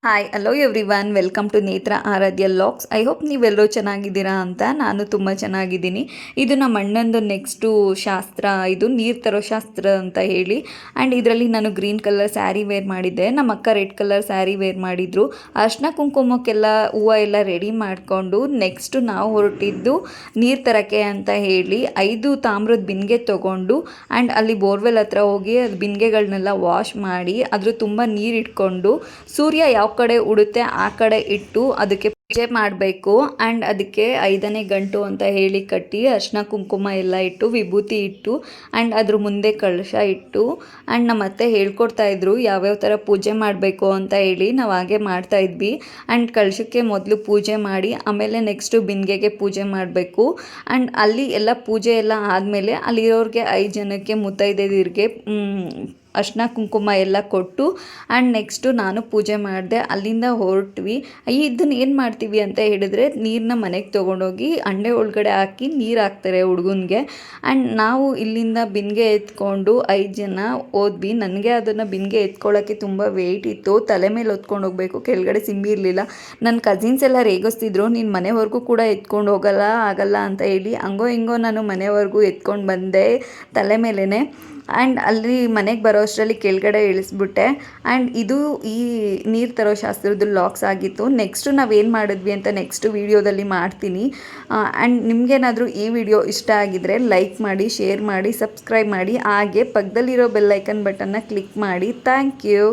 Hi hello everyone welcome to Netra Aradhya LOX. I hope ನೀವೆಲ್ಲರೂ ಚೆನ್ನಾಗಿದ್ದೀರಾ ಅಂತ. ನಾನು ತುಂಬ ಚೆನ್ನಾಗಿದ್ದೀನಿ. ಇದು ನಮ್ಮ ಅಣ್ಣಂದು ನೆಕ್ಸ್ಟು ಶಾಸ್ತ್ರ, ಇದು ನೀರು ತರೋ ಶಾಸ್ತ್ರ ಅಂತ ಹೇಳಿ. ಆ್ಯಂಡ್ ಇದರಲ್ಲಿ ನಾನು ಗ್ರೀನ್ ಕಲರ್ ಸ್ಯಾರಿ ವೇರ್ ಮಾಡಿದ್ದೆ, ನಮ್ಮ ಅಕ್ಕ ರೆಡ್ ಕಲರ್ ಸ್ಯಾರಿ ವೇರ್ ಮಾಡಿದರು. ಅರ್ಶಿನ ಕುಂಕುಮಕ್ಕೆಲ್ಲ ಹೂವು ಎಲ್ಲ ರೆಡಿ ಮಾಡಿಕೊಂಡು ನೆಕ್ಸ್ಟು ನಾವು ಹೊರಟಿದ್ದು ನೀರು ತರೋಕ್ಕೆ ಅಂತ ಹೇಳಿ 5 ತಾಮ್ರದ ಬಿನ್ಗೆ ತೊಗೊಂಡು ಆ್ಯಂಡ್ ಅಲ್ಲಿ ಬೋರ್ವೆಲ್ ಹತ್ರ ಹೋಗಿ ಅದು ಬಿನ್ಗೆಗಳನ್ನೆಲ್ಲ ವಾಶ್ ಮಾಡಿ ಅದ್ರ ತುಂಬ ನೀರು ಇಟ್ಕೊಂಡು ಸೂರ್ಯ ಯಾವ ಕಡೆ ಉಡುತ್ತೆ ಆ ಕಡೆ ಇಟ್ಟು ಅದಕ್ಕೆ ಪೂಜೆ ಮಾಡಬೇಕು. ಆ್ಯಂಡ್ ಅದಕ್ಕೆ 5ನೇ ಗಂಟು ಅಂತ ಹೇಳಿ ಕಟ್ಟಿ ಅರ್ಶಿನ ಕುಂಕುಮ ಎಲ್ಲ ಇಟ್ಟು ವಿಭೂತಿ ಇಟ್ಟು ಆ್ಯಂಡ್ ಅದ್ರ ಮುಂದೆ ಕಳಶ ಇಟ್ಟು ಆ್ಯಂಡ್ ನಮ್ಮ ಅತ್ತೆ ಹೇಳ್ಕೊಡ್ತಾ ಇದ್ರು ಯಾವ್ಯಾವ ಥರ ಪೂಜೆ ಮಾಡಬೇಕು ಅಂತ ಹೇಳಿ. ನಾವು ಹಾಗೆ ಮಾಡ್ತಾ ಇದ್ವಿ. ಆ್ಯಂಡ್ ಕಳಶಕ್ಕೆ ಮೊದಲು ಪೂಜೆ ಮಾಡಿ ಆಮೇಲೆ ನೆಕ್ಸ್ಟು ಬಿಂದಿಗೆಗೆ ಪೂಜೆ ಮಾಡಬೇಕು. ಆ್ಯಂಡ್ ಅಲ್ಲಿ ಎಲ್ಲ ಪೂಜೆ ಎಲ್ಲ ಆದಮೇಲೆ ಅಲ್ಲಿರೋರಿಗೆ 5 ಜನಕ್ಕೆ ಮುತ್ತೈದೆಯರಿಗೆ ಅರ್ಶಿನ ಕುಂಕುಮ ಎಲ್ಲ ಕೊಟ್ಟು ಆ್ಯಂಡ್ ನೆಕ್ಸ್ಟು ನಾನು ಪೂಜೆ ಮಾಡಿದೆ. ಅಲ್ಲಿಂದ ಹೊರಟ್ವಿ. ಇದನ್ನು ಏನು ಮಾಡ್ತೀವಿ ಅಂತ ಹೇಳಿದ್ರೆ ನೀರನ್ನ ಮನೆಗೆ ತೊಗೊಂಡೋಗಿ ಅಂಡೆ ಒಳಗಡೆ ಹಾಕಿ ನೀರು ಹಾಕ್ತಾರೆ ಹುಡುಗನಿಗೆ. ಆ್ಯಂಡ್ ನಾವು ಇಲ್ಲಿಂದ ಬಿನ್ಗೆ ಎತ್ಕೊಂಡು 5 ಜನ ಹೋದ್ವಿ. ನನಗೆ ಅದನ್ನು ಬಿನ್ಗೆ ಎತ್ಕೊಳ್ಳೋಕ್ಕೆ ತುಂಬ ವೆಯ್ಟ್ ಇತ್ತು, ತಲೆ ಮೇಲೆ ಹೊತ್ಕೊಂಡು ಹೋಗಬೇಕು, ಕೆಳಗಡೆ ಸಿಂಬಿ ಇರಲಿಲ್ಲ. ನನ್ನ ಕಸಿನ್ಸ್ ಎಲ್ಲ ರೇಗಿಸ್ತಿದ್ರು, ನೀನು ಮನೆವರೆಗೂ ಕೂಡ ಎತ್ಕೊಂಡು ಆಗಲ್ಲ ಅಂತ ಹೇಳಿ. ಹಂಗೋ ಹಿಂಗೋ ನಾನು ಮನೆವರೆಗೂ ಎತ್ಕೊಂಡು ಬಂದೆ ತಲೆ ಮೇಲೇ. ಆ್ಯಂಡ್ ಅಲ್ಲಿ ಮನೆಗೆ ಬರೋ ಅಷ್ಟರಲ್ಲಿ ಕೆಳಗಡೆ ಇಳಿಸ್ಬಿಟ್ಟೆ. ಆ್ಯಂಡ್ ಇದು ಈ ನೀರು ತರೋ ಶಾಸ್ತ್ರದ ಲಾಕ್ಸ್ ಆಗಿತ್ತು. ನೆಕ್ಸ್ಟು ನಾವೇನು ಮಾಡಿದ್ವಿ ಅಂತ ನೆಕ್ಸ್ಟ್ ವೀಡಿಯೋದಲ್ಲಿ ಮಾಡ್ತೀನಿ. ಆ್ಯಂಡ್ ನಿಮಗೇನಾದರೂ ಈ ವಿಡಿಯೋ ಇಷ್ಟ ಆಗಿದರೆ ಲೈಕ್ ಮಾಡಿ, ಶೇರ್ ಮಾಡಿ, ಸಬ್ಸ್ಕ್ರೈಬ್ ಮಾಡಿ, ಹಾಗೆ ಪಕ್ಕದಲ್ಲಿರೋ ಬೆಲ್ ಐಕನ್ ಬಟನ್ನ ಕ್ಲಿಕ್ ಮಾಡಿ. Thank you.